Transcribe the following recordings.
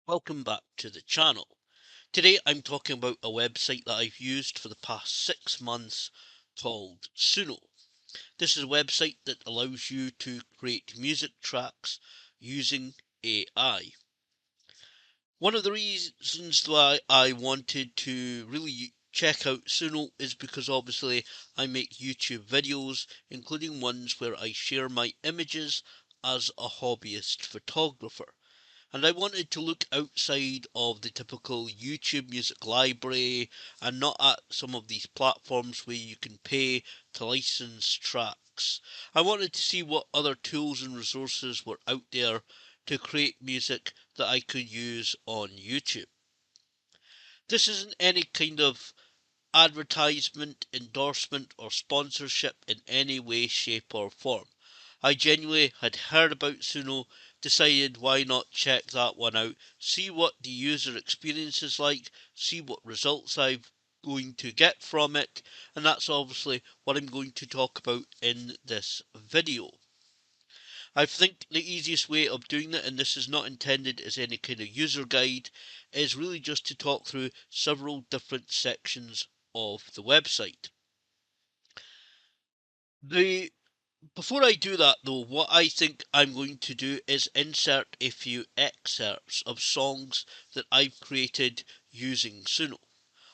Welcome back to the channel. Today I'm talking about a website that I've used for the past 6 months called Suno. This is a website that allows you to create music tracks using AI. One of the reasons why I wanted to really check out Suno is because obviously I make YouTube videos, including ones where I share my images as a hobbyist photographer. And I wanted to look outside of the typical YouTube music library and not at some of these platforms where you can pay to license tracks. I wanted to see what other tools and resources were out there to create music that I could use on YouTube. This isn't any kind of advertisement, endorsement, or sponsorship in any way, shape, or form. I genuinely had heard about Suno, decided why not check that one out, see what the user experience is like, see what results I'm going to get from it, and that's obviously what I'm going to talk about in this video. I think the easiest way of doing that, and this is not intended as any kind of user guide, is really just to talk through several different sections of the website. Before I do that though, what I think I'm going to do is insert a few excerpts of songs that I've created using Suno.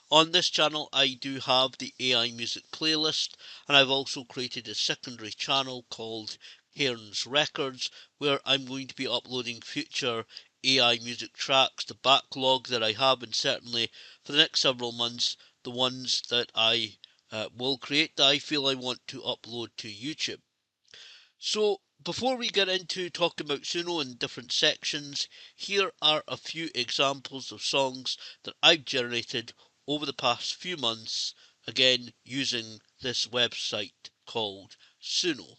On this channel I do have the AI music playlist, and I've also created a secondary channel called Cairns Records, where I'm going to be uploading future AI music tracks, the backlog that I have, and certainly for the next several months the ones that I will create that I feel I want to upload to YouTube. So before we get into talking about Suno in different sections, here are a few examples of songs that I've generated over the past few months, again using this website called Suno.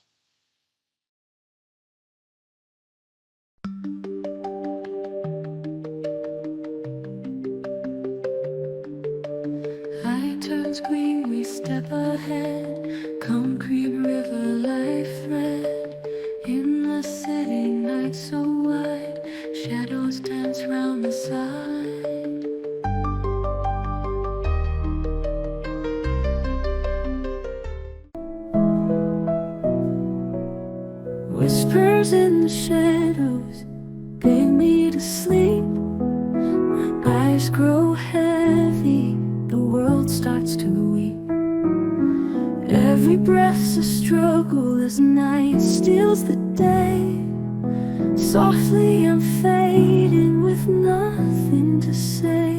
Light turns green, we step ahead. Concrete river, life thread. In the city, night so wide, shadows dance round the side. Whispers in the shadows beg me to sleep. My eyes grow heavy, the world starts to weep. Every breath's a struggle as night steals the day. Softly I'm fading with nothing to say.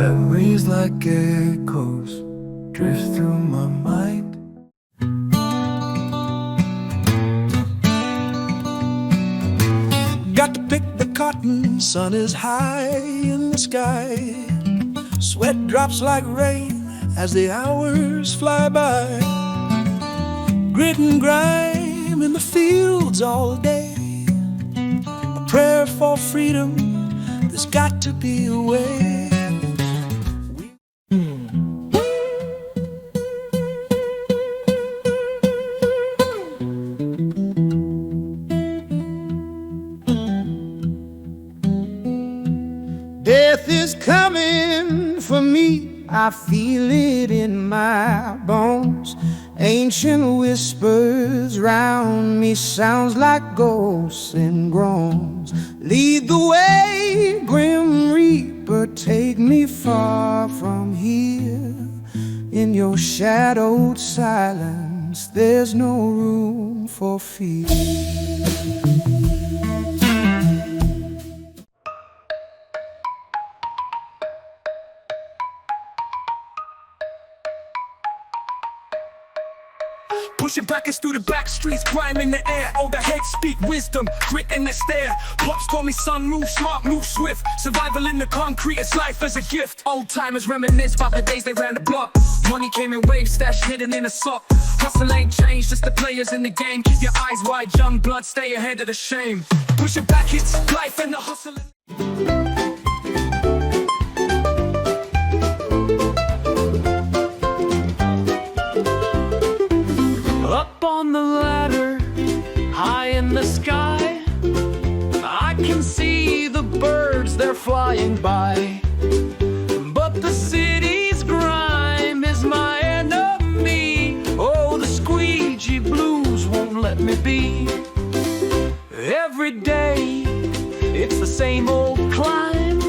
Memories like echoes drift through my mind. Got to pick the cotton, sun is high in the sky. Sweat drops like rain as the hours fly by. Grit and grime in the fields all day. A prayer for freedom, there's got to be a way. Death is coming for me, I feel it in my bones. Ancient whispers round me, sounds like ghosts and groans. Lead the way, Grim Reaper, take me far from here. In your shadowed silence, there's no room for fear. Pushing backers through the back streets, grime in the air. All the hate speak wisdom, grit in the stare. Pops told me, son, move smart, move swift. Survival in the concrete, it's life as a gift. Old timers reminisce about the days they ran the block. Money came in waves, stash hidden in a sock. Hustle ain't changed, just the players in the game. Keep your eyes wide, young blood, stay ahead of the shame. Pushing back, it's life and the hustle. Up on the ladder, high in the sky, I can see the birds flying by. But the city's grime is my enemy. Oh, the squeegee blues won't let me be. Every day, it's the same old climb.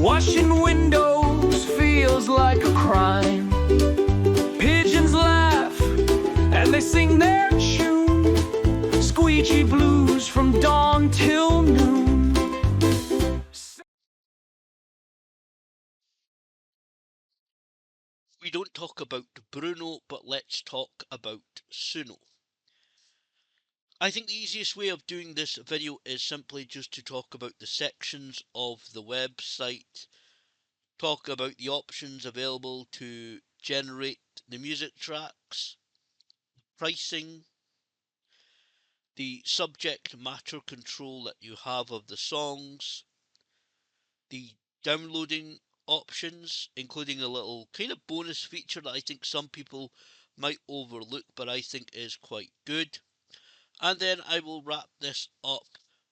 Washing windows feels like a crime. Pigeons laugh and they sing their tune. Squeegee blues from dawn till noon. We don't talk about Bruno, but let's talk about Suno. I think the easiest way of doing this video is simply just to talk about the sections of the website, talk about the options available to generate the music tracks, pricing, the subject matter control that you have of the songs, the downloading options, including a little kind of bonus feature that I think some people might overlook, but I think is quite good. And then I will wrap this up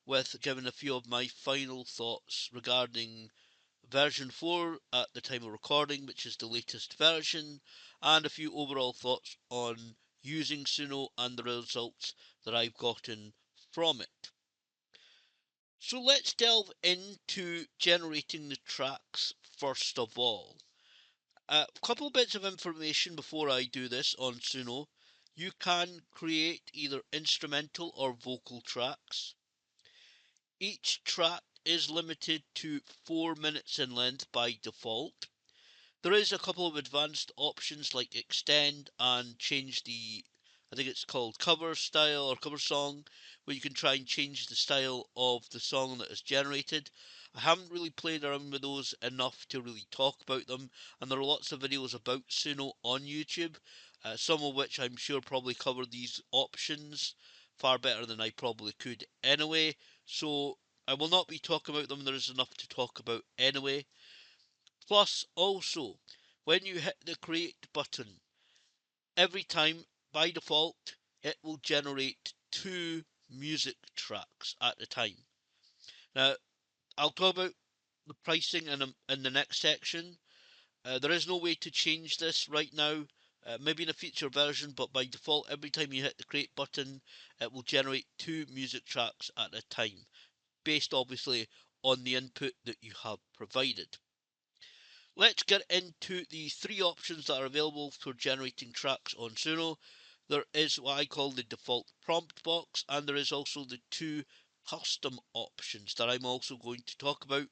with giving a few of my final thoughts regarding version 4 at the time of recording, which is the latest version, and a few overall thoughts on using Suno and the results that I've gotten from it. So let's delve into generating the tracks first of all. A couple bits of information before I do this on Suno. You can create either instrumental or vocal tracks. Each track is limited to 4 minutes in length by default. There is a couple of advanced options like extend and change the, I think it's called cover style or cover song, where you can try and change the style of the song that is generated. I haven't really played around with those enough to really talk about them, and there are lots of videos about Suno on YouTube, some of which I'm sure probably cover these options far better than I probably could anyway, so I will not be talking about them, there is enough to talk about anyway. Plus, also, when you hit the create button, every time by default it will generate 2 music tracks at a time. Now, I'll talk about the pricing in the next section. There is no way to change this right now, maybe in a future version, but by default, every time you hit the create button, it will generate 2 music tracks at a time, based obviously on the input that you have provided. Let's get into the 3 options that are available for generating tracks on Suno. There is what I call the default prompt box, and there is also the 2 custom options that I'm also going to talk about.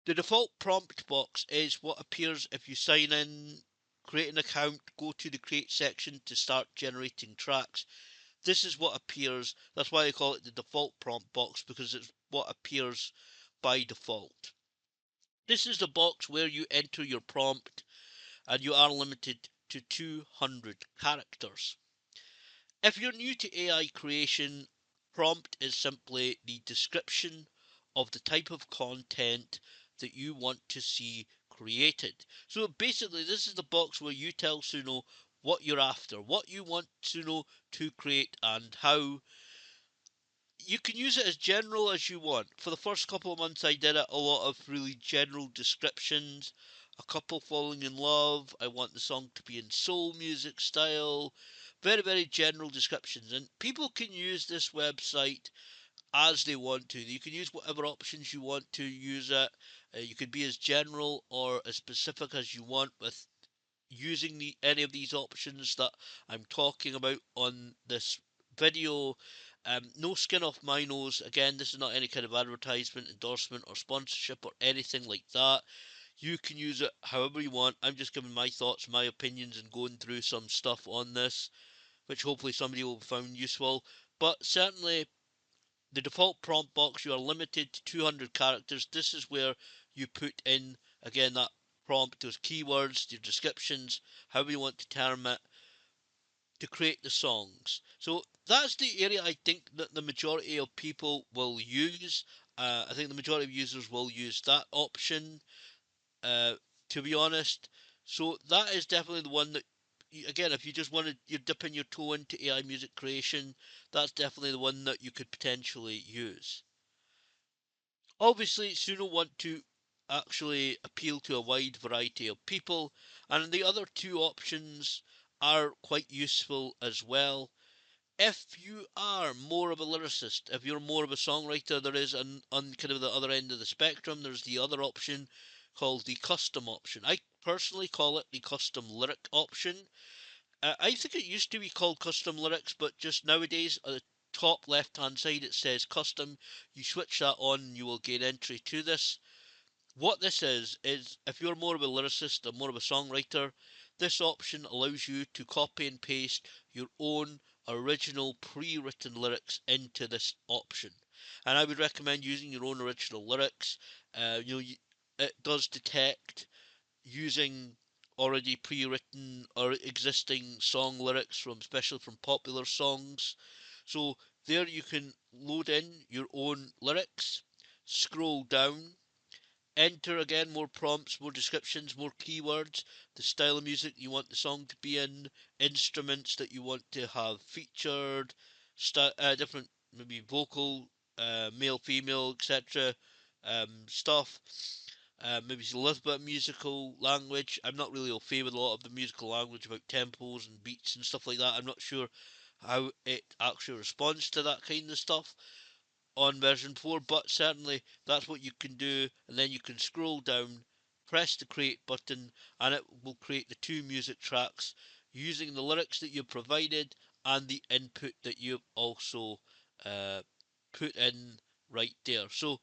The default prompt box is what appears if you sign in, create an account, go to the create section to start generating tracks. This is what appears. That's why I call it the default prompt box, because it's what appears by default. This is the box where you enter your prompt, and you are limited to 200 characters. If you're new to AI creation, prompt is simply the description of the type of content that you want to see created. So basically, this is the box where you tell Suno what you're after, what you want Suno to create, and how. You can use it as general as you want. For the first couple of months I did it a lot of really general descriptions. A couple falling in love, I want the song to be in soul music style. Very, very general descriptions. And people can use this website as they want to. You can use whatever options you want to use it. You can be as general or as specific as you want with using any of these options that I'm talking about on this video. No skin off my nose. Again, this is not any kind of advertisement, endorsement, or sponsorship or anything like that. You can use it however you want. I'm just giving my thoughts, my opinions, and going through some stuff on this, which hopefully somebody will find useful. But certainly, the default prompt box, you are limited to 200 characters. This is where you put in, again, that prompt, those keywords, your descriptions, however you want to term it, to create the songs. So that's the area I think that the majority of people will use. I think the majority of users will use that option, uh, to be honest. So that is definitely the one that, again, if you just wanted, you're dipping your toe into AI music creation, that's definitely the one that you could potentially use. Obviously, Suno want to actually appeal to a wide variety of people, and the other two options are quite useful as well. If you are more of a lyricist, if you're more of a songwriter, there is on kind of the other end of the spectrum, there's the other option called the custom option. I personally call it the custom lyric option. I think it used to be called custom lyrics, but just nowadays at the top left hand side it says custom. You switch that on and you will gain entry to this. What this is if you're more of a lyricist or more of a songwriter, this option allows you to copy and paste your own original pre-written lyrics into this option. And I would recommend using your own original lyrics. It does detect using already pre-written or existing song lyrics from especially from popular songs. So there you can load in your own lyrics, scroll down, enter again more prompts, more descriptions, more keywords, the style of music you want the song to be in, instruments that you want to have featured, different maybe vocal, male, female, etc. Stuff. Maybe a little bit of musical language. I'm not really au fait with a lot of the musical language about tempos and beats and stuff like that. I'm not sure how it actually responds to that kind of stuff on version 4, but certainly that's what you can do, and then you can scroll down, press the create button, and it will create the two music tracks using the lyrics that you've provided and the input that you've also uh, put in right there. So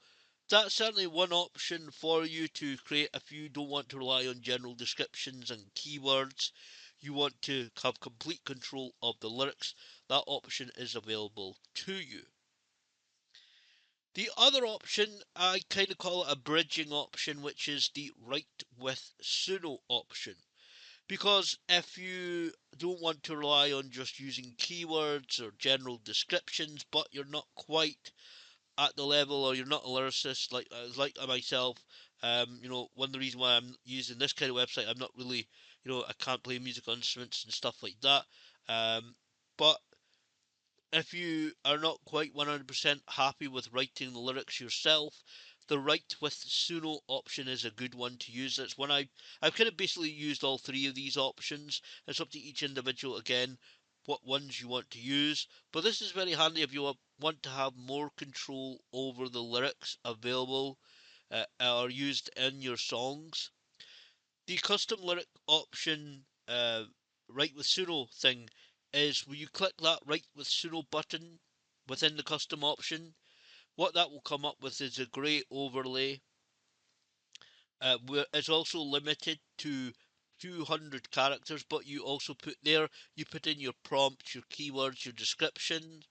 that's certainly one option for you to create if you don't want to rely on general descriptions and keywords. You want to have complete control of the lyrics. That option is available to you. The other option, I kind of call it a bridging option, which is the write with Suno option. Because if you don't want to rely on just using keywords or general descriptions, but you're not quite at the level, or you're not a lyricist like myself, one of the reasons why I'm using this kind of website, I'm not really, I can't play musical instruments and stuff like that. But if you are not quite 100% happy with writing the lyrics yourself, the write with Suno option is a good one to use. That's one I've kind of basically used all three of these options. It's up to each individual again what ones you want to use, but this is very handy if you want to have more control over the lyrics available or used in your songs. The custom lyric option, write with Suno thing, is when you click that write with Suno button within the custom option, what that will come up with is a grey overlay. Where it's also limited to 200 characters, but you also you put in your prompts, your keywords, your description,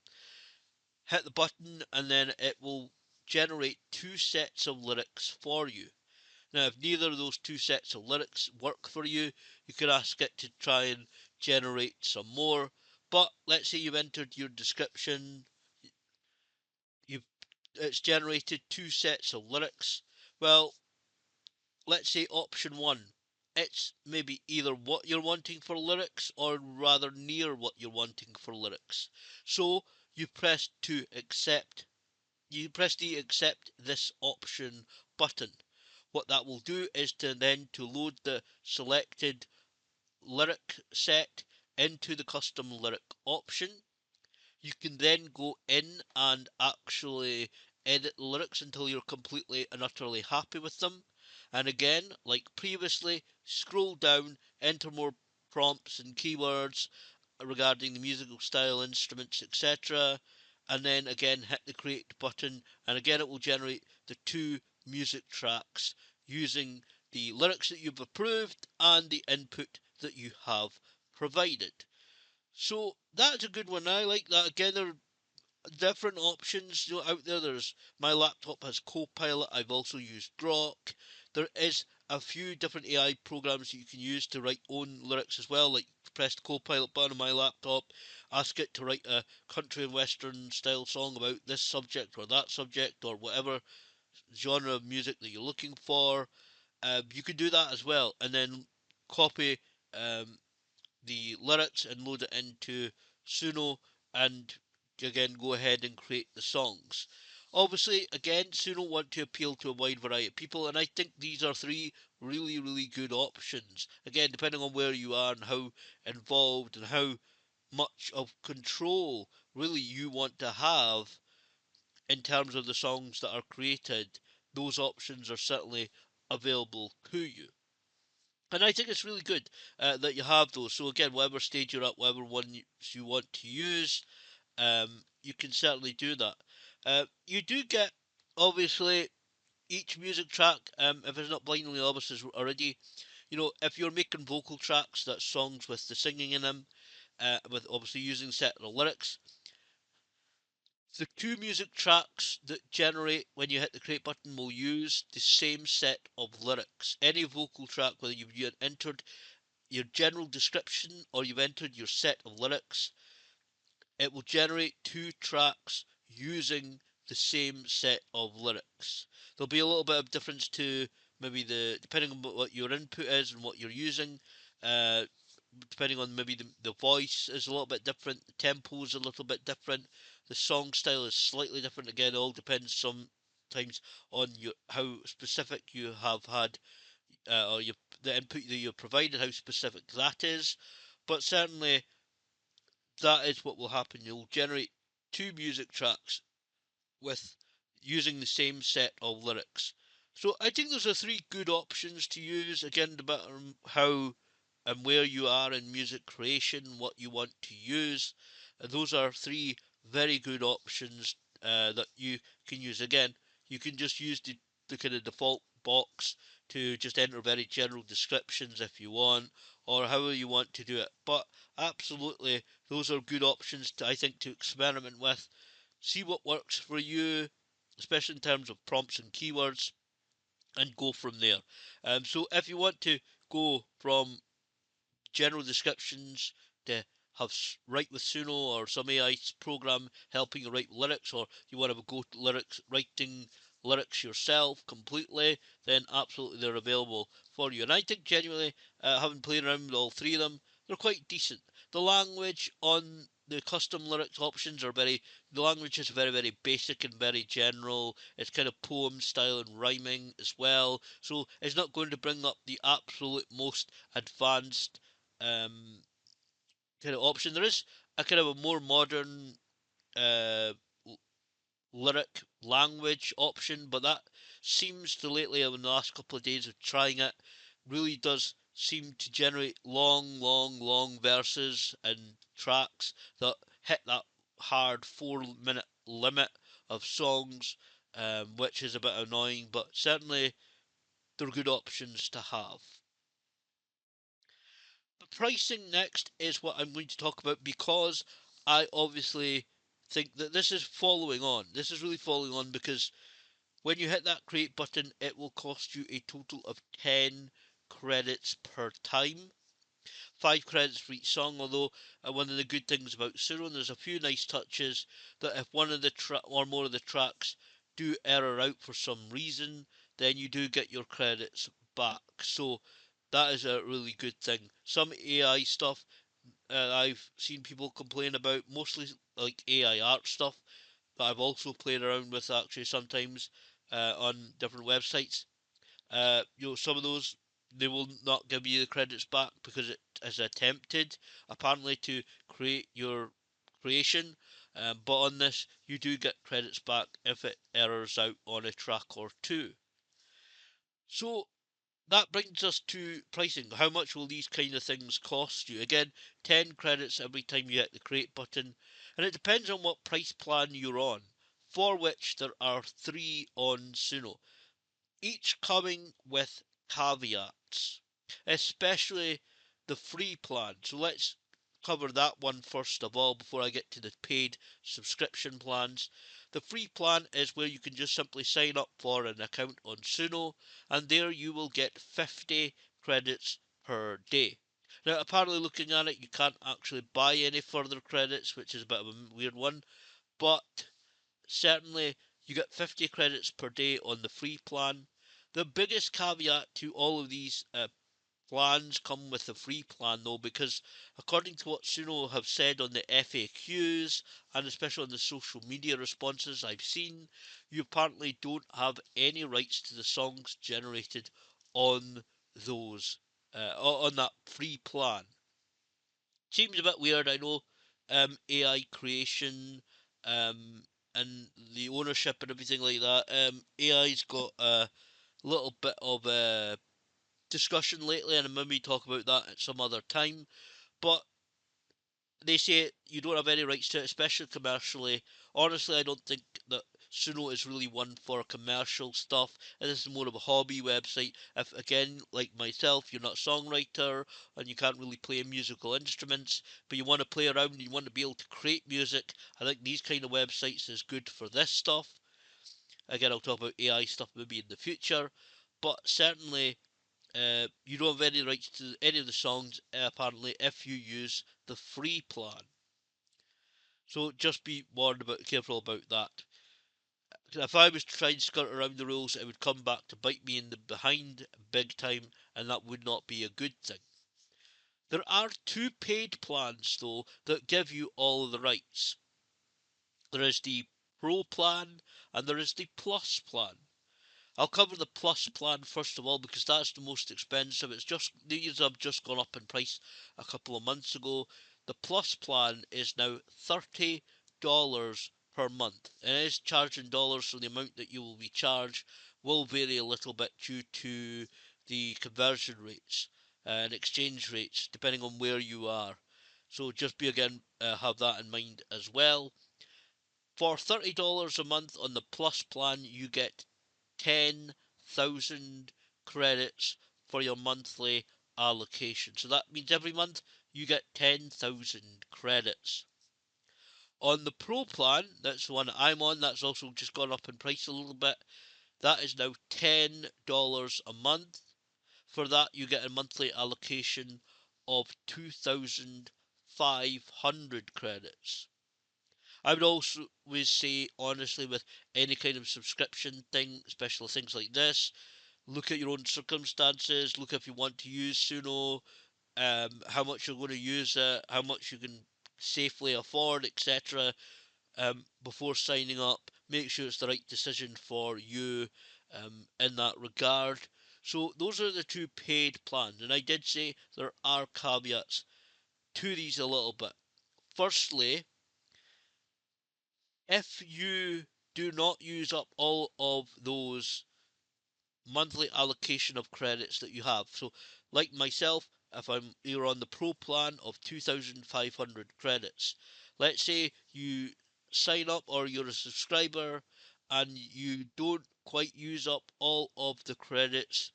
hit the button, and then it will generate two sets of lyrics for you. Now, if neither of those two sets of lyrics work for you, you can ask it to try and generate some more. But let's say you've entered your description, you've it's generated two sets of lyrics. Well, let's say option one, it's maybe either what you're wanting for lyrics or rather near what you're wanting for lyrics. So you press to accept you press the accept this option button. What that will do is to load the selected lyric set into the custom lyric option. You can then go in and actually edit the lyrics until you're completely and utterly happy with them. And again, like previously, scroll down, enter more prompts and keywords regarding the musical style, instruments, etc. And then again, hit the create button, and again, it will generate the two music tracks using the lyrics that you've approved and the input that you have provided. So that's a good one. I like that. Again, there are different options out there. There's my laptop has Copilot. I've also used Grok. There is a few different AI programs that you can use to write own lyrics as well. Like press the Copilot button on my laptop, ask it to write a country and western style song about this subject or that subject or whatever genre of music that you're looking for. You can do that as well, and then copy um, the lyrics and load it into Suno, and again go ahead and create the songs. Obviously, again, Suno want to appeal to a wide variety of people, and I think these are three really, really good options. Again, depending on where you are and how involved and how much of control really you want to have in terms of the songs that are created, those options are certainly available to you. And I think it's really good that you have those. So again, whatever stage you're at, whatever one you want to use, you can certainly do that. You do get, obviously, each music track, if it's not blindingly obvious already, if you're making vocal tracks, that's songs with the singing in them, with obviously using set of lyrics. The two music tracks that generate when you hit the create button will use the same set of lyrics. Any vocal track, whether you've entered your general description or you've entered your set of lyrics, it will generate two tracks using the same set of lyrics. There'll be a little bit of difference to maybe depending on what your input is and what you're using. Uh, Depending on maybe the voice is a little bit different, the tempo is a little bit different, the song style is slightly different. Again, it all depends sometimes on how specific you have had, or the input that you've provided, how specific that is. But certainly, that is what will happen. You'll generate two music tracks with using the same set of lyrics. So I think those are three good options to use. Again, the matter how and where you are in music creation, what you want to use. Those are three very good options that you can use. Again, you can just use the kind of default box to just enter very general descriptions if you want, or however you want to do it. But absolutely, those are good options I think to experiment with. See what works for you, especially in terms of prompts and keywords, and go from there. So if you want to go from general descriptions to have write with Suno or some AI program helping you write lyrics, or you want to go to writing lyrics yourself completely, then absolutely they're available for you. And I think genuinely, having played around with all three of them, they're quite decent. The language on the custom lyrics options are the language is very, very basic and very general. It's kind of poem style and rhyming as well. So it's not going to bring up the absolute most advanced um, kind of option. There is a kind of a more modern uh, lyric language option, but that seems to lately, in the last couple of days of trying it, really does seem to generate long, long, long verses and tracks that hit that hard 4 minute limit of songs, which is a bit annoying, but certainly they're good options to have. The pricing next is what I'm going to talk about, because I obviously think that this is following on. This is really following on because when you hit that create button, it will cost you a total of 10 credits per time. 5 credits for each song, although one of the good things about Suno, and there's a few nice touches, that if one of the or more of the tracks do error out for some reason, then you do get your credits back. So that is a really good thing. Some AI stuff I've seen people complain about, mostly like AI art stuff that I've also played around with actually sometimes on different websites. Some of those they will not give you the credits back because it has attempted apparently to create your creation. But on this, you do get credits back if it errors out on a track or two. So that brings us to pricing. How much will these kind of things cost you? Again, 10 credits every time you hit the create button, and it depends on what price plan you're on, for which there are three on Suno, each coming with caveats, especially the free plan. So let's cover that one first of all before I get to the paid subscription plans. The free plan is where you can just simply sign up for an account on Suno, and there you will get 50 credits per day. Now, apparently, looking at it, you can't actually buy any further credits, which is a bit of a weird one, but certainly you get 50 credits per day on the free plan. The biggest caveat to all of these plans come with a free plan though, because according to what Suno have said on the FAQs and especially on the social media responses I've seen, you apparently don't have any rights to the songs generated on those on that free plan. Seems a bit weird, I know. AI creation, and the ownership and everything like that. AI's got a little bit of a discussion lately, and maybe talk about that at some other time. But they say you don't have any rights to it, especially commercially. Honestly, I don't think that Suno is really one for commercial stuff, and this is more of a hobby website. If, again, like myself, you're not a songwriter and you can't really play musical instruments, but you want to play around and you want to be able to create music, I think these kind of websites is good for this stuff. Again, I'll talk about AI stuff maybe in the future, but certainly you don't have any rights to any of the songs, apparently, if you use the free plan. So just be warned about, careful about that. If I was to try and skirt around the rules, it would come back to bite me in the behind big time, and that would not be a good thing. There are two paid plans, though, that give you all of the rights. There is the Pro plan and there is the Plus plan. I'll cover the Plus plan first of all because that's the most expensive. These have just gone up in price a couple of months ago. The Plus plan is now $30 per month, and it is charged in dollars, so the amount that you will be charged will vary a little bit due to the conversion rates and exchange rates depending on where you are. So just be again have that in mind as well. For $30 a month on the Plus plan, you get 10,000 credits for your monthly allocation. So that means every month you get 10,000 credits. On the Pro plan, that's the one I'm on, that's also just gone up in price a little bit. That is now $10 a month. For that, you get a monthly allocation of 2,500 credits. I would also always say, honestly, with any kind of subscription thing, especially things like this, look at your own circumstances, look if you want to use Suno, how much you're going to use it, how much you can safely afford, etc. Before signing up. Make sure it's the right decision for you in that regard. So those are the two paid plans, and I did say there are caveats to these a little bit. Firstly, if you do not use up all of those monthly allocation of credits that you have, so like myself, if you're on the Pro plan of 2,500 credits, let's say you sign up or you're a subscriber and you don't quite use up all of the credits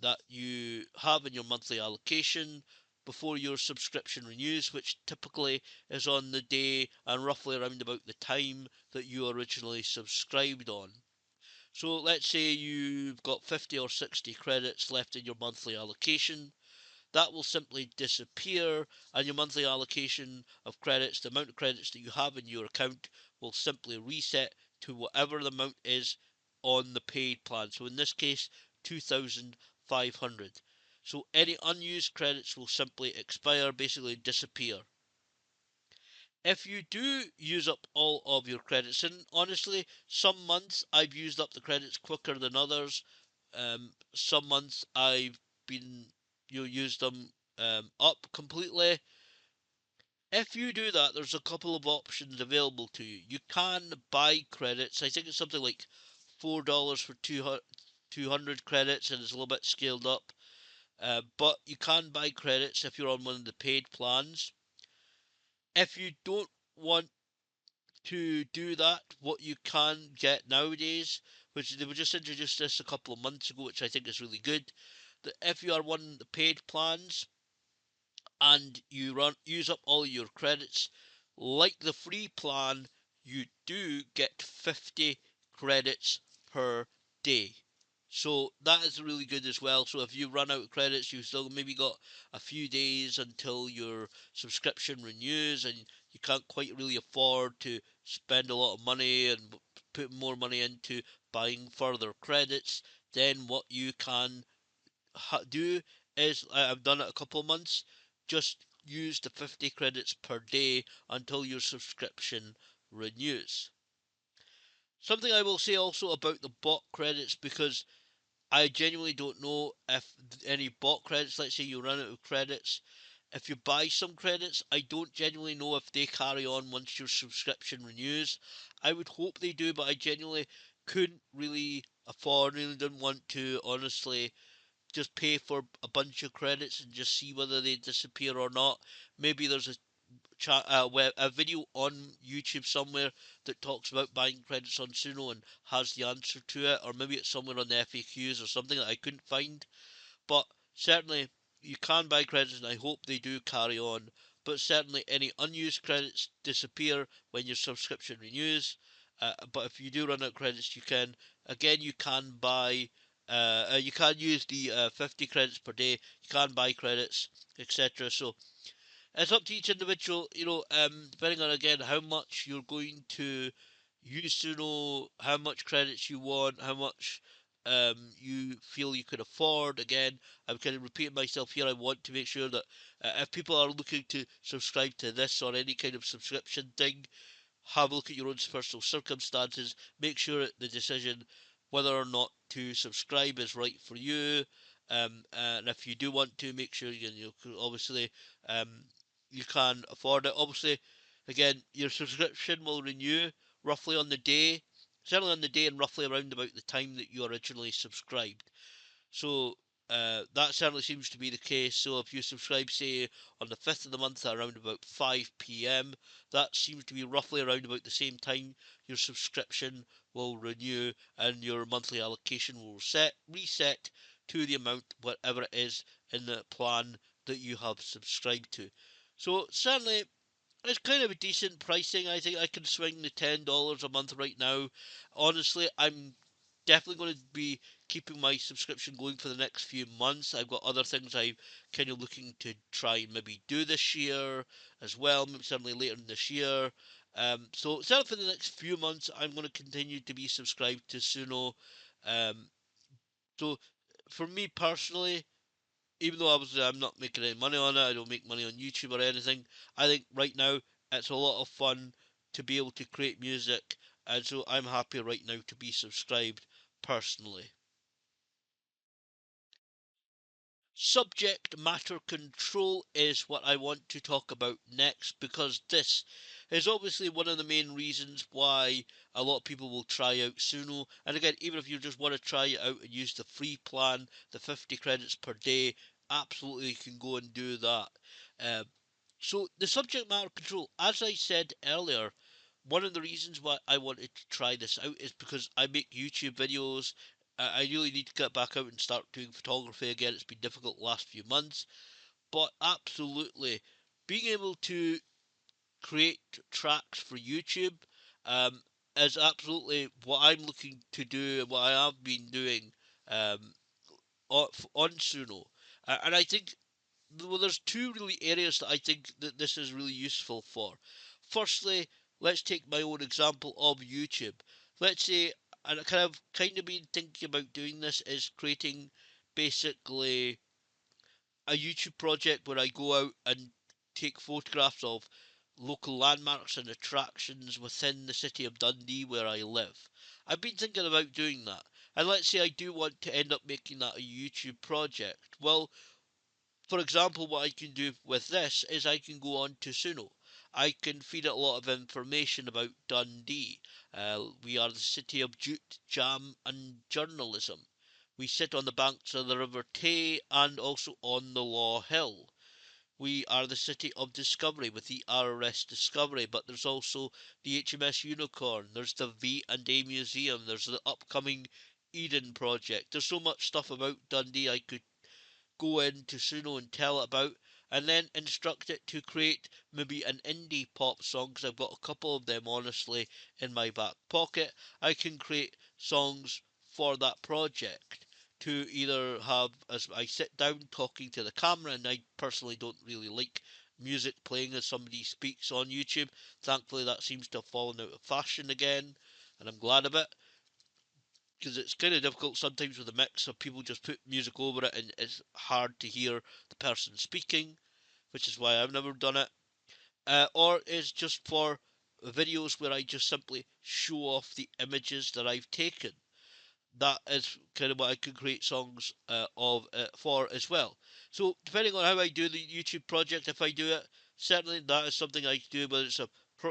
that you have in your monthly allocation before your subscription renews, which typically is on the day and roughly around about the time that you originally subscribed on. So let's say you've got 50 or 60 credits left in your monthly allocation. That will simply disappear, and your monthly allocation of credits, the amount of credits that you have in your account, will simply reset to whatever the amount is on the paid plan. So in this case, 2,500. So any unused credits will simply expire, basically disappear. If you do use up all of your credits, and honestly, some months I've used up the credits quicker than others. Some months I've been used them up completely. If you do that, there's a couple of options available to you. You can buy credits. I think it's something like $4 for 200 credits, and it's a little bit scaled up. But you can buy credits if you're on one of the paid plans. If you don't want to do that, what you can get nowadays, which they were just introduced this a couple of months ago, which I think is really good, that if you are one of the paid plans and you use up all your credits, like the free plan, you do get 50 credits per day. So that is really good as well. So if you run out of credits, you still maybe got a few days until your subscription renews and you can't quite really afford to spend a lot of money and put more money into buying further credits, then what you can do is I've done it a couple of months. Just use the 50 credits per day until your subscription renews. Something I will say also about the bot credits, because I genuinely don't know if any bot credits, let's say you run out of credits, if you buy some credits, I don't genuinely know if they carry on once your subscription renews. I would hope they do, but I genuinely couldn't really afford, really didn't want to, honestly, just pay for a bunch of credits and just see whether they disappear or not. Maybe there's a video on YouTube somewhere that talks about buying credits on Suno and has the answer to it, or maybe it's somewhere on the FAQs or something that I couldn't find. But certainly you can buy credits, and I hope they do carry on. But certainly any unused credits disappear when your subscription renews. But if you do run out of credits, you can buy. You can use the 50 credits per day. You can buy credits, etc. So it's up to each individual, depending on again how much you're going to use to know how much credits you want, how much you feel you could afford. Again, I'm kind of repeating myself here. I want to make sure that if people are looking to subscribe to this or any kind of subscription thing, have a look at your own personal circumstances. Make sure the decision whether or not to subscribe is right for you. And if you do want to, make sure obviously um, you can afford it. Obviously, again, your subscription will renew roughly on the day, certainly on the day and roughly around about the time that you originally subscribed. So that certainly seems to be the case. So if you subscribe, say, on the 5th of the month at around about 5 p.m., that seems to be roughly around about the same time your subscription will renew and your monthly allocation will reset to the amount, whatever it is, in the plan that you have subscribed to. So certainly it's kind of a decent pricing. I think I can swing the $10 a month right now. Honestly, I'm definitely going to be keeping my subscription going for the next few months. I've got other things I'm kind of looking to try and maybe do this year as well, maybe certainly later in this year. So certainly for the next few months, I'm going to continue to be subscribed to Suno. Um, so for me personally, even though obviously I'm not making any money on it, I don't make money on YouTube or anything. I think right now it's a lot of fun to be able to create music, and so I'm happy right now to be subscribed personally. Subject matter control is what I want to talk about next, because this is obviously one of the main reasons why a lot of people will try out Suno. And again, even if you just want to try it out and use the free plan, the 50 credits per day, absolutely you can go and do that. Uh, so the subject matter control, as I said earlier, one of the reasons why I wanted to try this out is because I make YouTube videos. I really need to get back out and start doing photography again. It's been difficult the last few months, but absolutely being able to create tracks for YouTube um, is absolutely what I'm looking to do and what I have been doing um, on Suno. And I think well, there's two really areas that I think that this is really useful for. Firstly, let's take my own example of YouTube. Let's say, and I kind of been thinking about doing this, is creating basically a YouTube project where I go out and take photographs of local landmarks and attractions within the city of Dundee where I live. I've been thinking about doing that. And let's say I do want to end up making that a YouTube project. Well, for example, what I can do with this is I can go on to Suno. I can feed it a lot of information about Dundee. We are the city of jute, jam, and journalism. We sit on the banks of the River Tay and also on the Law Hill. We are the city of discovery with the RRS Discovery, but there's also the HMS Unicorn, there's the V&A Museum, there's the upcoming Eden project. There's so much stuff about Dundee I could go into Suno and tell it about, and then instruct it to create maybe an indie pop song, because I've got a couple of them honestly in my back pocket. I can create songs for that project to either have as I sit down talking to the camera, and I personally don't really like music playing as somebody speaks on YouTube. Thankfully, that seems to have fallen out of fashion again, and I'm glad of it. because it's kind of difficult sometimes with a mix of people just put music over it and it's hard to hear the person speaking, which is why I've never done it. Or it's just for videos where I just simply show off the images that I've taken. That is kind of what I could create songs of for as well. So depending on how I do the YouTube project, if I do it, certainly that is something I do. Whether it's a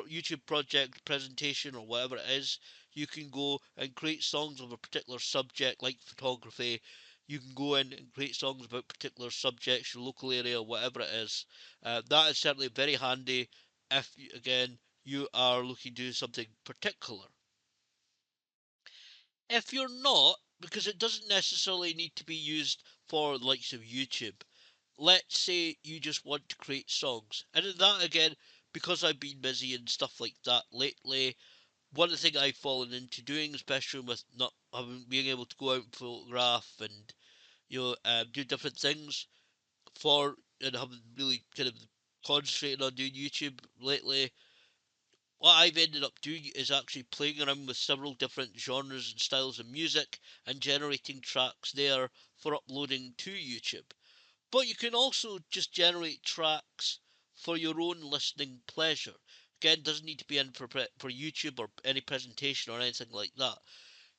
YouTube project presentation or whatever it is, you can go and create songs of a particular subject like photography. You can go in and create songs about particular subjects, your local area, whatever it is. That is certainly very handy if, again, you are looking to do something particular. If you're not, because it doesn't necessarily need to be used for the likes of YouTube. Let's say you just want to create songs. And in that again, because I've been busy and stuff like that lately, one of the things I've fallen into doing, especially with not having being able to go out and photograph and do different things for and haven't really kind of concentrated on doing YouTube lately, what I've ended up doing is actually playing around with several different genres and styles of music and generating tracks there for uploading to YouTube. But you can also just generate tracks for your own listening pleasure. Again, doesn't need to be in for YouTube or any presentation or anything like that.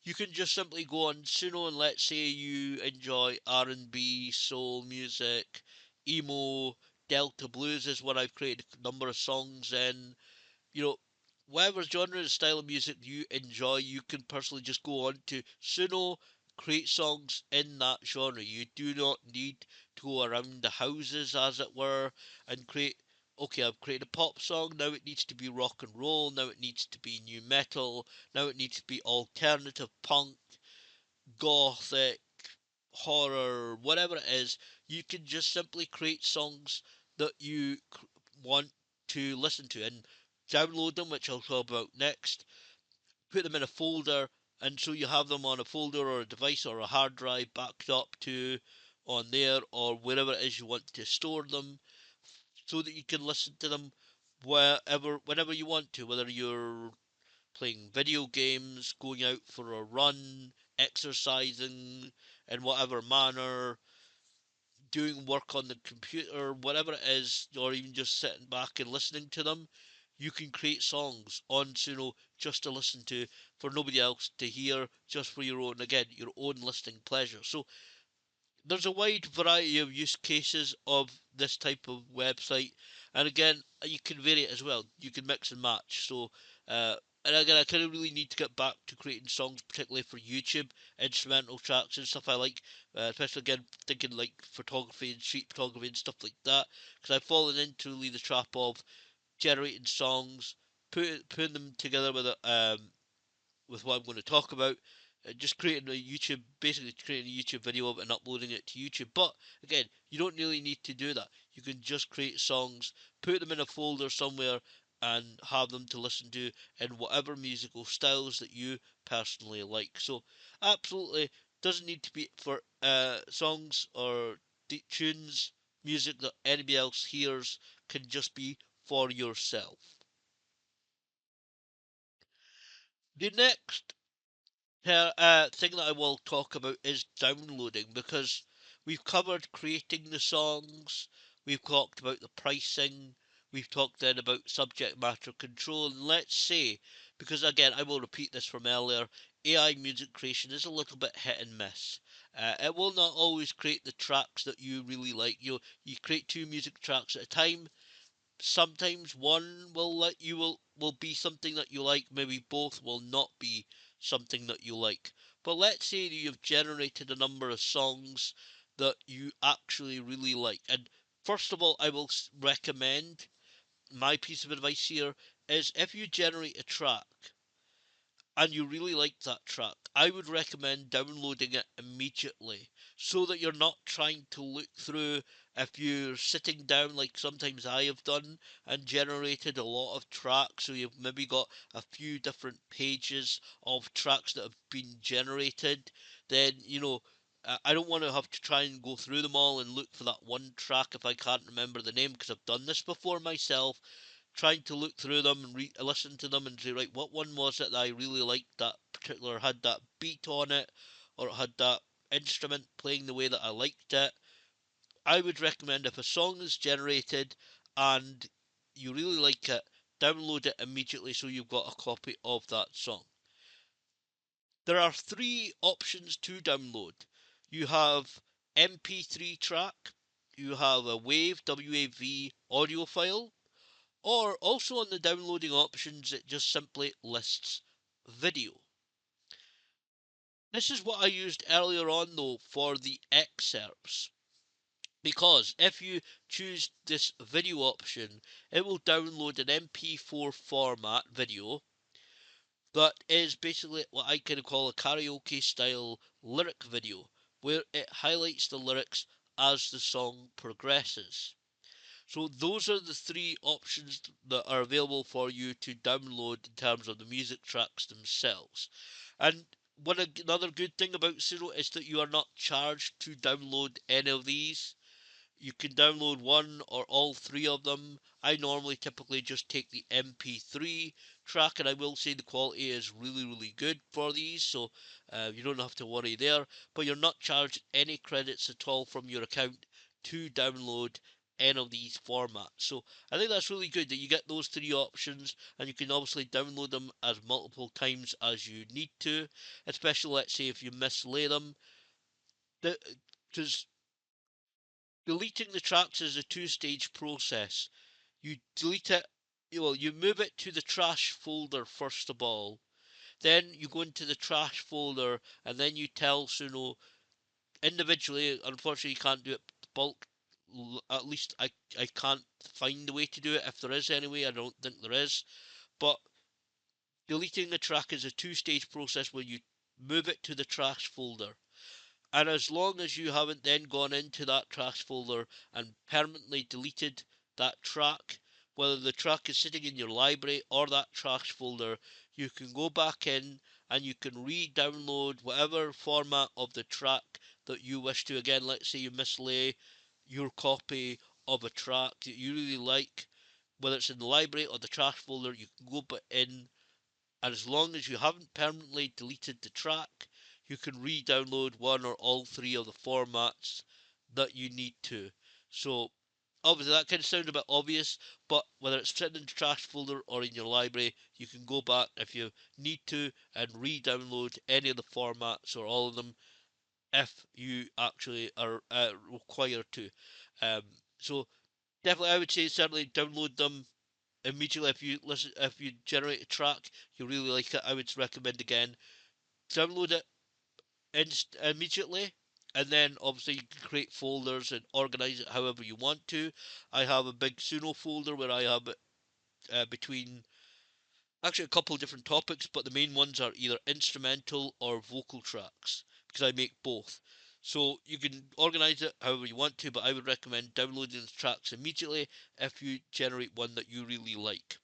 You can just simply go on Suno and let's say you enjoy R&B, soul music, emo, Delta blues is what I've created a number of songs in, you know, whatever genre and style of music you enjoy, you can personally just go on to Suno, create songs in that genre. You do not need to go around the houses, as it were, and create. Okay, I've created a pop song. Now it needs to be rock and roll. Now it needs to be new metal. Now it needs to be alternative punk, gothic, horror, whatever it is. You can just simply create songs that you want to listen to and download them, which I'll talk about next, put them in a folder, and so you have them on a folder or a device or a hard drive backed up to on there or wherever it is you want to store them, so that you can listen to them whenever you want to, whether you're playing video games, going out for a run, exercising in whatever manner, doing work on the computer, whatever it is, or even just sitting back and listening to them, you can create songs on Suno just to listen to for nobody else to hear, just for your own, again, your own listening pleasure. So there's a wide variety of use cases of this type of website, and again, you can vary it as well. You can mix and match. So, uh, and again, I kind of really need to get back to creating songs, particularly for YouTube, instrumental tracks and stuff I like, especially again thinking like photography and street photography and stuff like that, because I've fallen into really the trap of generating songs, putting them together with what I'm going to talk about. Just creating a YouTube, basically creating a YouTube video of it and uploading it to YouTube. But again, you don't really need to do that. You can just create songs, put them in a folder somewhere, and have them to listen to in whatever musical styles that you personally like. So, absolutely doesn't need to be for songs or tunes, music that anybody else hears, can just be for yourself. The next thing that I will talk about is downloading, because we've covered creating the songs, we've talked about the pricing, we've talked then about subject matter control, and let's say, because again, I will repeat this from earlier, AI music creation is a little bit hit and miss. It will not always create the tracks that you really like. You create two music tracks at a time. Sometimes one will be something that you like, maybe both will not be something that you like. But let's say that you've generated a number of songs that you actually really like. And first of all, I will recommend, my piece of advice here is, if you generate a track and you really like that track, I would recommend downloading it immediately, so that you're not trying to look through. If you're sitting down, like sometimes I have done, and generated a lot of tracks, so you've maybe got a few different pages of tracks that have been generated, then, I don't want to have to try and go through them all and look for that one track if I can't remember the name, because I've done this before myself. trying to look through them and listen to them and say, right, what one was it that I really liked that particular had that beat on it, or it had that instrument playing the way that I liked it. I would recommend if a song is generated and you really like it, download it immediately so you've got a copy of that song. There are three options to download. You have MP3 track, you have a WAV audio file, or also on the downloading options it just simply lists video. This is what I used earlier on though for the excerpts, because if you choose this video option it will download an MP4 format video that is basically what I kind of call a karaoke style lyric video, where it highlights the lyrics as the song progresses. So those are the three options that are available for you to download in terms of the music tracks themselves. And another good thing about Suno is that you are not charged to download any of these. You can download one or all three of them. I normally typically just take the MP3 track, and I will say the quality is really good for these, so you don't have to worry there. But you're not charged any credits at all from your account to download any of these formats. So I think that's really good that you get those three options, and you can obviously download them as multiple times as you need to, especially let's say if you mislay them. Because deleting the tracks is a two-stage process. You delete it, well, you move it to the trash folder first of all. Then you go into the trash folder and then you tell Suno individually. Unfortunately, you can't do it bulk. At least I can't find a way to do it. If there is any way, I don't think there is. But deleting the track is a two-stage process where you move it to the trash folder. And as long as you haven't then gone into that trash folder and permanently deleted that track, whether the track is sitting in your library or that trash folder, you can go back in and you can re-download whatever format of the track that you wish to. Again, let's say you mislay your copy of a track that you really like, whether it's in the library or the trash folder, you can go in, and as long as you haven't permanently deleted the track, you can re-download one or all three of the formats that you need to. So obviously that kind of sounds a bit obvious, but whether it's sitting in the trash folder or in your library, you can go back if you need to and re-download any of the formats or all of them if you actually are required to. Um, so definitely I would say certainly download them immediately. If you generate a track you really like it, I would recommend again download it immediately, and then obviously you can create folders and organize it however you want to. I have a big Suno folder where I have it between actually a couple of different topics, but the main ones are either instrumental or vocal tracks because I make both. So you can organize it however you want to, but I would recommend downloading the tracks immediately if you generate one that you really like.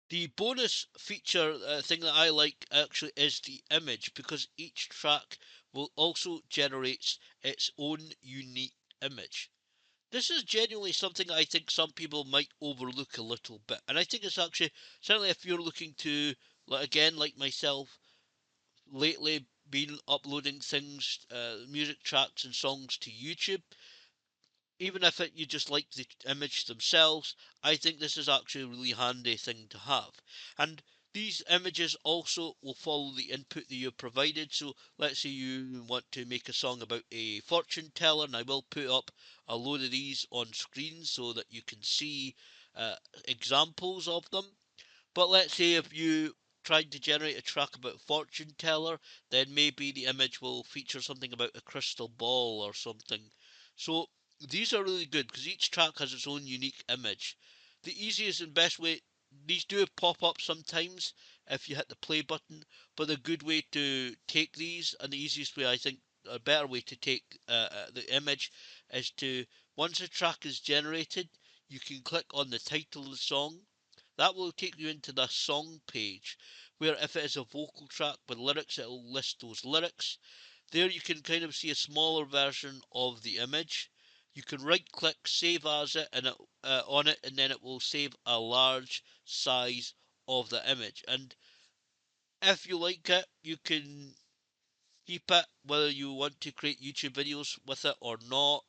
The bonus feature thing that I like actually is the image, because each track will also generate its own unique image. This is genuinely something I think some people might overlook a little bit, and I think it's actually certainly if you're looking to, like, again, like myself, lately been uploading things, music tracks and songs to YouTube, even if you just like the image themselves, I think this is actually a really handy thing to have. And these images also will follow the input that you provided. So let's say you want to make a song about a fortune teller, and I will put up a load of these on screen so that you can see examples of them. But let's say if you tried to generate a track about fortune teller, then maybe the image will feature something about a crystal ball or something. So these are really good because each track has its own unique image. The easiest and best way, these do pop up sometimes if you hit the play button, but the good way to take these, and the easiest way I think, a better way to take the image, is to, once a track is generated, you can click on the title of the song. That will take you into the song page, where if it is a vocal track with lyrics, it will list those lyrics. There you can kind of see a smaller version of the image. You can right click save as it and on it, and then it will save a large size of the image. And if you like it, you can keep it, whether you want to create YouTube videos with it or not,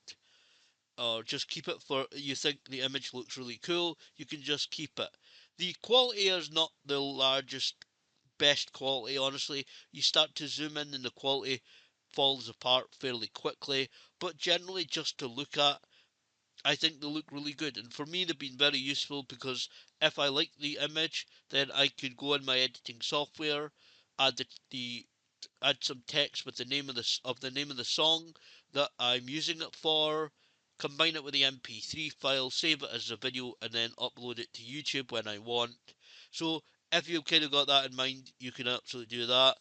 or just keep it for you think the image looks really cool, you can just keep it. The quality is not the largest best quality, honestly. You start to zoom in and the quality falls apart fairly quickly, but generally just to look at, I think they look really good. And for me, they've been very useful because if I like the image, then I could go in my editing software, add the add some text with the name of the song that I'm using it for, combine it with the MP3 file, save it as a video, and then upload it to YouTube when I want. So if you've kind of got that in mind, you can absolutely do that.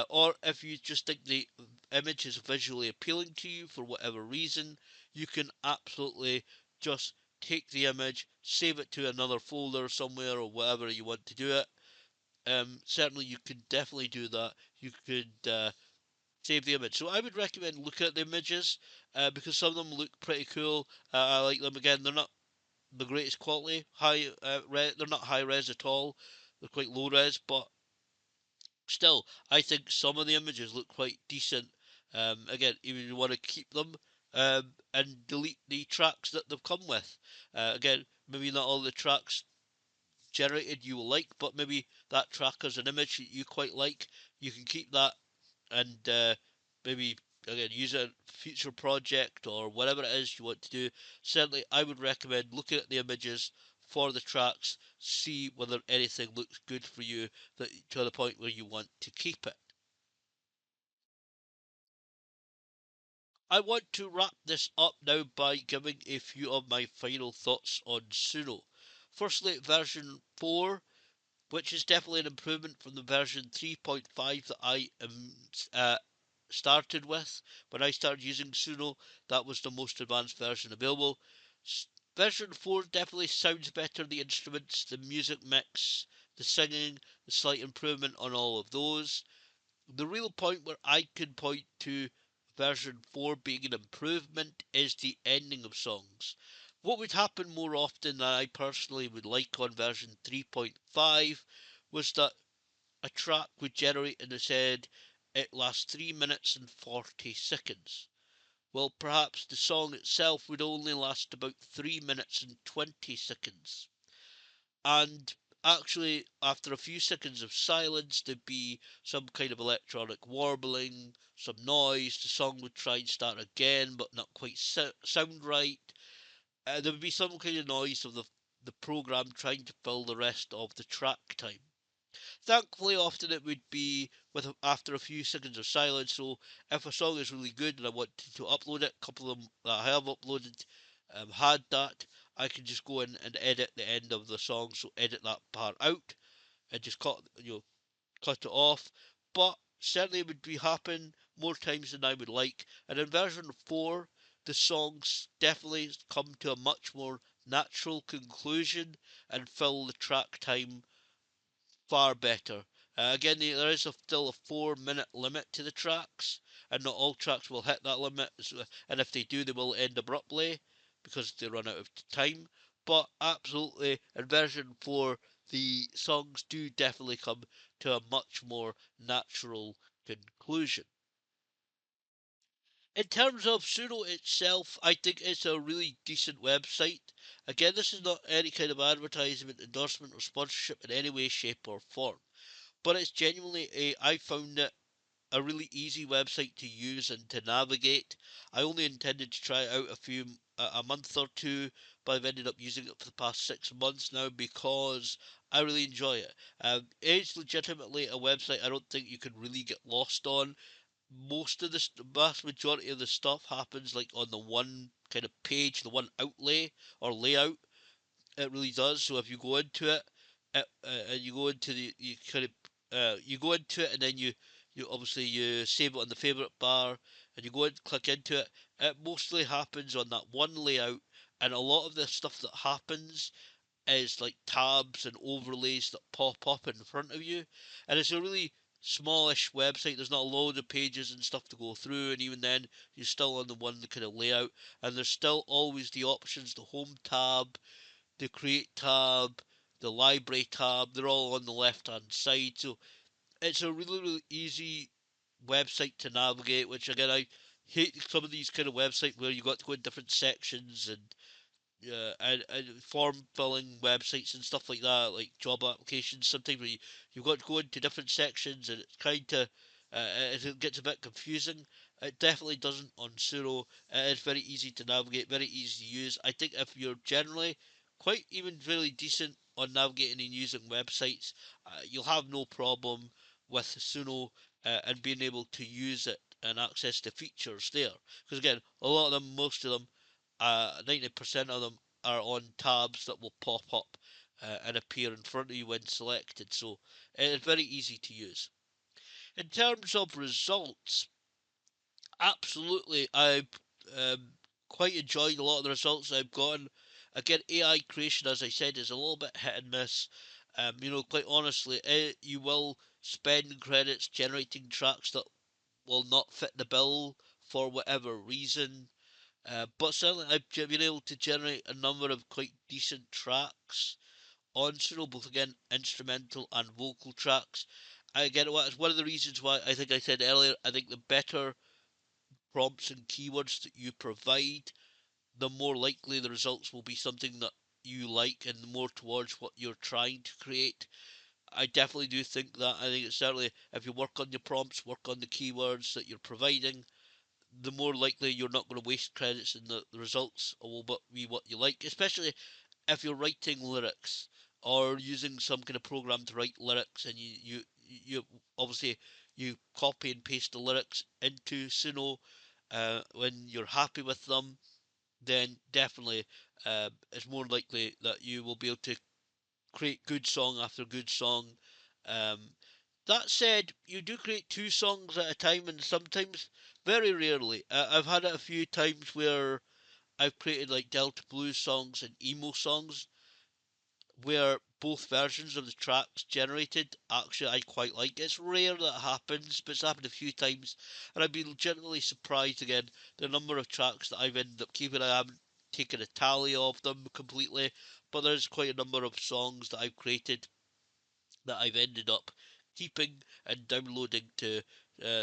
Or if you just think the image is visually appealing to you for whatever reason, you can absolutely just take the image, save it to another folder somewhere or whatever you want to do it. Certainly you could definitely do that. You could save the image. So I would recommend looking at the images because some of them look pretty cool. I like them. Again, they're not the greatest quality. They're not high res at all. They're quite low res, but still, I think some of the images look quite decent. Again, even if you want to keep them and delete the tracks that they've come with. Again, maybe not all the tracks generated you will like, but maybe that track has an image that you quite like. You can keep that and maybe again use a future project or whatever it is you want to do. Certainly, I would recommend looking at the images for the tracks, see whether anything looks good for you that to the point where you want to keep it. I want to wrap this up now by giving a few of my final thoughts on Suno. Firstly, version 4, which is definitely an improvement from the version 3.5 that I started with. When I started using Suno, that was the most advanced version available. Version 4 definitely sounds better, the instruments, the music mix, the singing, the slight improvement on all of those. The real point where I can point to version 4 being an improvement is the ending of songs. What would happen more often than I personally would like on version 3.5 was that a track would generate and it said it lasts 3 minutes and 40 seconds. Well, perhaps the song itself would only last about 3 minutes and 20 seconds. And actually, after a few seconds of silence, there'd be some kind of electronic warbling, some noise, the song would try and start again, but not quite sound right. There would be some kind of noise of the program trying to fill the rest of the track time. Thankfully, often it would be after a few seconds of silence. So if a song is really good and I want to upload it, a couple of them that I have uploaded had that, I can just go in and edit the end of the song. So edit that part out and just cut it off. But certainly it would be happen more times than I would like. And in version 4, the songs definitely come to a much more natural conclusion and fill the track time far better. Again, there is still a 4 minute limit to the tracks, and not all tracks will hit that limit. And if they do, they will end abruptly because they run out of time. But absolutely, in version 4, the songs do definitely come to a much more natural conclusion. In terms of Suno itself, I think it's a really decent website. Again, this is not any kind of advertisement, endorsement, or sponsorship in any way, shape, or form. But it's genuinely I found it a really easy website to use and to navigate. I only intended to try it out a month or two, but I've ended up using it for the past 6 months now because I really enjoy it. It's legitimately a website I don't think you can really get lost on. Most of the vast majority of the stuff happens like on the one kind of page, the one outlay or layout. It really does. So if you go into it, and you go into you go into it, and then you obviously you save it on the favorite bar, and you go and click into it. It mostly happens on that one layout, and a lot of the stuff that happens is like tabs and overlays that pop up in front of you, and it's a really smallish website. There's not a load of pages and stuff to go through, and even then, you're still on the one kind of layout. And there's still always the options: the home tab, the create tab, the library tab. They're all on the left hand side. So it's a really, really easy website to navigate. Which again, I hate some of these kind of websites where you got to go in different sections and and form filling websites and stuff like that, like job applications. Sometimes you've got to go into different sections, and it's kind of it gets a bit confusing. It definitely doesn't on Suno. It's very easy to navigate, very easy to use. I think if you're generally quite even really decent on navigating and using websites, you'll have no problem with Suno and being able to use it and access the features there. Because again, a lot of them, most of them, 90% of them are on tabs that will pop up and appear in front of you when selected, so it's very easy to use. In terms of results, absolutely, I've quite enjoyed a lot of the results I've gotten. Again, AI creation, as I said, is a little bit hit and miss. Quite honestly, you will spend credits generating tracks that will not fit the bill for whatever reason. But certainly, I've been able to generate a number of quite decent tracks on Suno, both again instrumental and vocal tracks. Again, one of the reasons why I think I said earlier, I think the better prompts and keywords that you provide, the more likely the results will be something that you like and more towards what you're trying to create. I definitely do think that. I think it's certainly if you work on your prompts, work on the keywords that you're providing, the more likely you're not going to waste credits and the results will be what you like, especially if you're writing lyrics or using some kind of program to write lyrics and you obviously you copy and paste the lyrics into Suno when you're happy with them, then definitely it's more likely that you will be able to create good song after good song. Um, that said, you do create two songs at a time, and sometimes, very rarely, I've had it a few times where I've created like Delta Blues songs and emo songs, where both versions of the tracks generated actually I quite like. It's rare that happens, but it's happened a few times, and I've been legitimately surprised again the number of tracks that I've ended up keeping. I haven't taken a tally of them completely, but there's quite a number of songs that I've created that I've ended up keeping and downloading to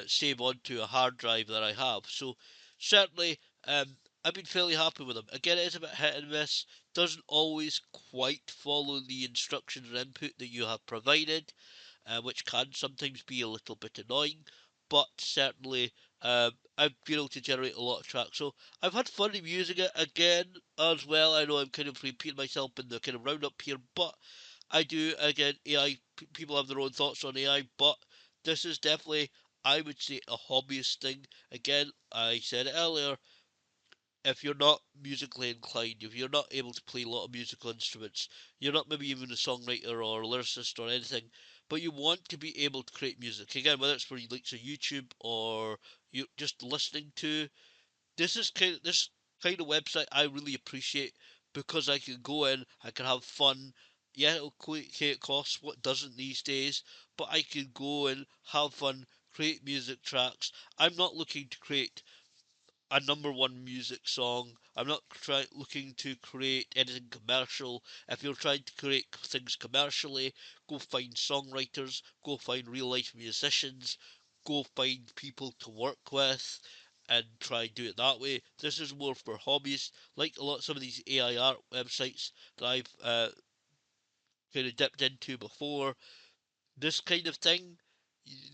save onto a hard drive that I have. So certainly, I've been fairly happy with them. Again, it is a bit hit and miss. Doesn't always quite follow the instructions or input that you have provided, which can sometimes be a little bit annoying. But certainly, I've been able to generate a lot of tracks. So I've had fun using it again as well. I know I'm kind of repeating myself in the kind of roundup here, but I do again. AI people have their own thoughts on AI, but this is definitely, I would say, a hobbyist thing. Again, I said it earlier. If you're not musically inclined, if you're not able to play a lot of musical instruments, you're not maybe even a songwriter or a lyricist or anything, but you want to be able to create music. Again, whether it's for like so YouTube or you just listening to, this kind of website I really appreciate because I can go in, I can have fun. Yeah, okay, it costs what doesn't these days, but I can go and have fun, create music tracks. I'm not looking to create a number one music song. I'm not looking to create anything commercial. If you're trying to create things commercially, go find songwriters, go find real life musicians, go find people to work with, and try and do it that way. This is more for hobbies, like a lot of some of these AI art websites that I've kind of dipped into before. This kind of thing,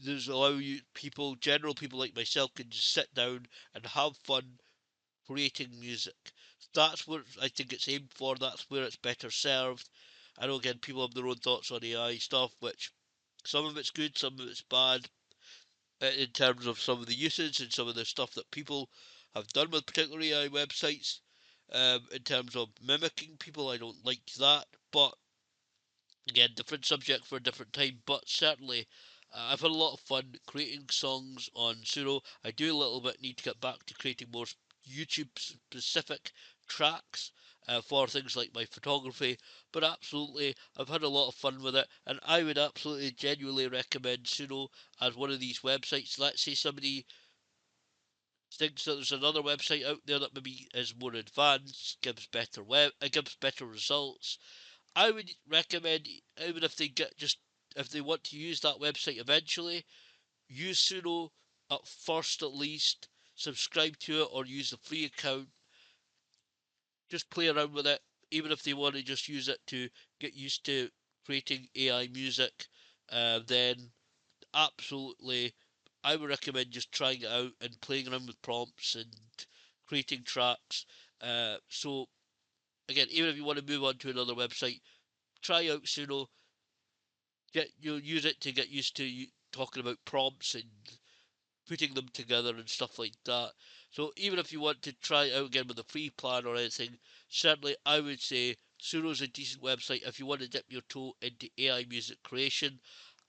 there's allow you people, general people like myself, can just sit down and have fun creating music. That's what I think it's aimed for. That's where it's better served. I know again people have their own thoughts on AI stuff, which some of it's good, some of it's bad in terms of some of the usage and some of the stuff that people have done with particular AI websites. In terms of mimicking people, I don't like that, but again, different subject for a different time. But certainly, I've had a lot of fun creating songs on Suno. I do a little bit need to get back to creating more YouTube specific tracks. for things like my photography. But absolutely, I've had a lot of fun with it, and I would absolutely genuinely recommend Suno as one of these websites. Let's say somebody thinks that there's another website out there that maybe is more advanced, gives better results. I would recommend, even if they get just if they want to use that website eventually, use Suno at first at least, subscribe to it or use the free account, just play around with it, even if they want to just use it to get used to creating AI music, then absolutely I would recommend just trying it out and playing around with prompts and creating tracks. So again, even if you want to move on to another website, try out Suno. You'll use it to get used to talking about prompts and putting them together and stuff like that. So even if you want to try it out again with a free plan or anything, certainly I would say Suno's a decent website if you want to dip your toe into AI music creation.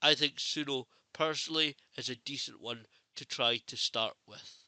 I think Suno personally is a decent one to try to start with.